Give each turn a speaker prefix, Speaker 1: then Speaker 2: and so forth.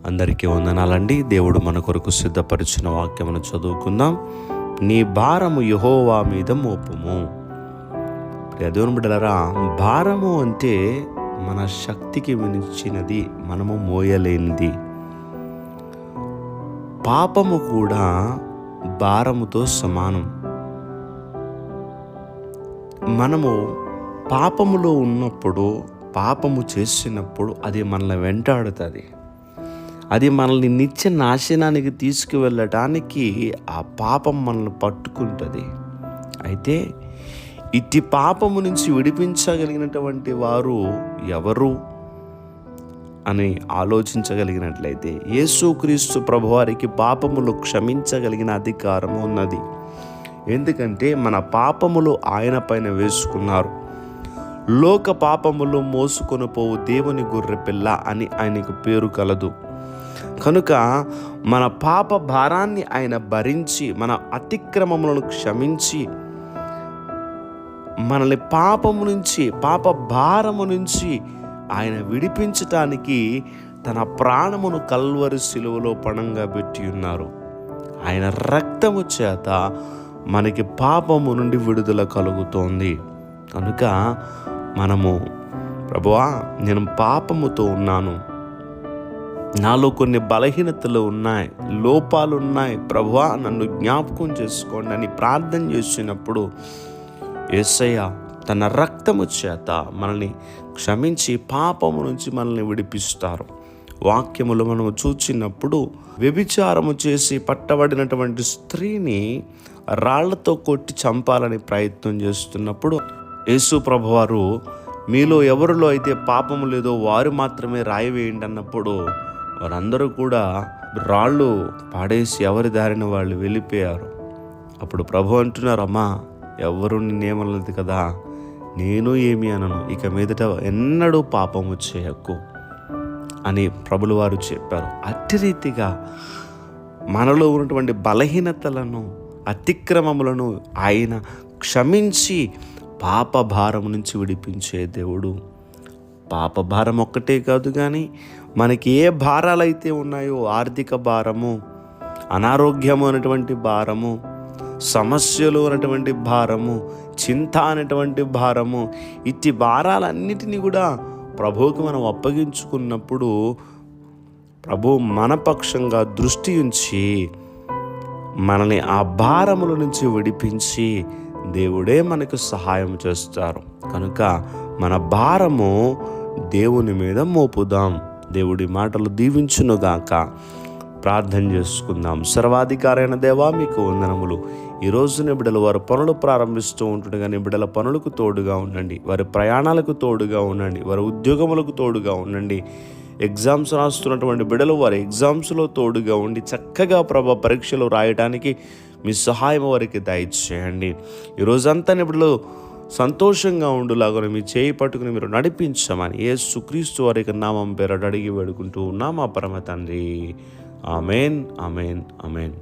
Speaker 1: అందరికీ వందనాలండి. దేవుడు మన కొరకు సిద్ధపరిచిన వాక్యమును చదువుకుందాం. నీ భారము యెహోవా మీద మోపుము. ప్రియ దేవుని బిడ్డలారా, భారము అంటే మన శక్తికి మించినది, మనము మోయలేనిది. పాపము కూడా భారముతో సమానం. మనము పాపములో ఉన్నప్పుడు, పాపము చేసినప్పుడు అది మనల్ని వెంటాడుతుంది. అది మనల్ని నిత్య నాశనానికి తీసుకువెళ్ళటానికి ఆ పాపం మనల్ని పట్టుకుంటుంది. అయితే ఇట్టి పాపము నుంచి విడిపించగలిగినటువంటి వారు ఎవరు అని ఆలోచించగలిగినట్లయితే, యేసుక్రీస్తు ప్రభువారికి పాపములు క్షమించగలిగిన అధికారం ఉన్నది. ఎందుకంటే మన పాపములు ఆయన పైన వేసుకున్నారు. లోక పాపములు మోసుకొని పోవు దేవుని గొర్రెపిల్ల అని ఆయనకు పేరు కలదు. కనుక మన పాప భారాన్ని ఆయన భరించి, మన అతిక్రమములను క్షమించి, మనల్ని పాపము నుంచి, పాప భారము నుంచి ఆయన విడిపించటానికి తన ప్రాణమును కల్వరి శిలువలో పణంగా పెట్టి ఉన్నారు. ఆయన రక్తము చేత మనకి పాపము నుండి విడుదల కలుగుతోంది. కనుక మనము, ప్రభువా, నేను పాపముతో ఉన్నాను, నాలో కొన్ని బలహీనతలు ఉన్నాయి, లోపాలు ఉన్నాయి, ప్రభువా నన్ను జ్ఞాపకం చేసుకోండి అని ప్రార్థన చేసినప్పుడు యేసయ్య తన రక్తము చేత మనల్ని క్షమించి పాపము నుంచి మనల్ని విడిపిస్తారు. వాక్యములు మనము చూచినప్పుడు, వ్యభిచారము చేసి పట్టబడినటువంటి స్త్రీని రాళ్లతో కొట్టి చంపాలని ప్రయత్నం చేస్తున్నప్పుడు యేసు ప్రభువారు, మీలో ఎవరిలో అయితే పాపము లేదో వారు మాత్రమే రాయి వేయండి అన్నప్పుడు వారందరూ కూడా రాళ్ళు పాడేసి ఎవరి దారిన వాళ్ళు వెళ్ళిపోయారు. అప్పుడు ప్రభు అంటున్నారు, అమ్మా, ఎవరు నిన్నేమనలేదు కదా, నేను ఏమి అనను, ఇక మీదట ఎన్నడూ పాపము చేయకు అని ప్రభులు వారు చెప్పారు. అట్టి రీతిగా మనలో ఉన్నటువంటి బలహీనతలను, అతిక్రమములను ఆయన క్షమించి పాప భారం నుంచి విడిపించే దేవుడు. పాప భారం ఒక్కటే కాదు, కానీ మనకి ఏ భారాలైతే ఉన్నాయో, ఆర్థిక భారము, అనారోగ్యము అనేటువంటి భారము, సమస్యలు అనేటువంటి భారము, చింత అనేటువంటి భారము, ఇట్టి భారాలన్నిటినీ కూడా ప్రభువుకి మనం అప్పగించుకున్నప్పుడు ప్రభు మన పక్షంగా దృష్టి ఉంచి మనల్ని ఆ భారముల నుంచి విడిపించి దేవుడే మనకు సహాయం చేస్తారు. కనుక మన భారము దేవుని మీద మోపుదాం. దేవుడి మాటలు దీవించునుగాక. ప్రార్థన చేసుకుందాం. సర్వాధికారైన దేవా, మీకు వందనములు. ఈ రోజున బిడ్డలు వారి పనులు ప్రారంభిస్తూ ఉంటుండగా నీ బిడ్డల పనులకు తోడుగా ఉండండి, వారి ప్రయాణాలకు తోడుగా ఉండండి, వారి ఉద్యోగములకు తోడుగా ఉండండి. ఎగ్జామ్స్ రాస్తున్నటువంటి బిడ్డలు వారి ఎగ్జామ్స్లో తోడుగా ఉండి చక్కగా ప్రభు పరీక్షలు రాయడానికి మీ సహాయం వారికి దయచేయండి. ఈరోజంతా బిడ్డలు సంతోషంగా ఉండులాగా మీ చేయి పట్టుకుని మీరు నడిపించమని యేసుక్రీస్తు వారికి నామం పేరట అడిగి వేడుకుంటూ ఉన్నాం మా పరమ తండ్రి. Amen, amen, amen.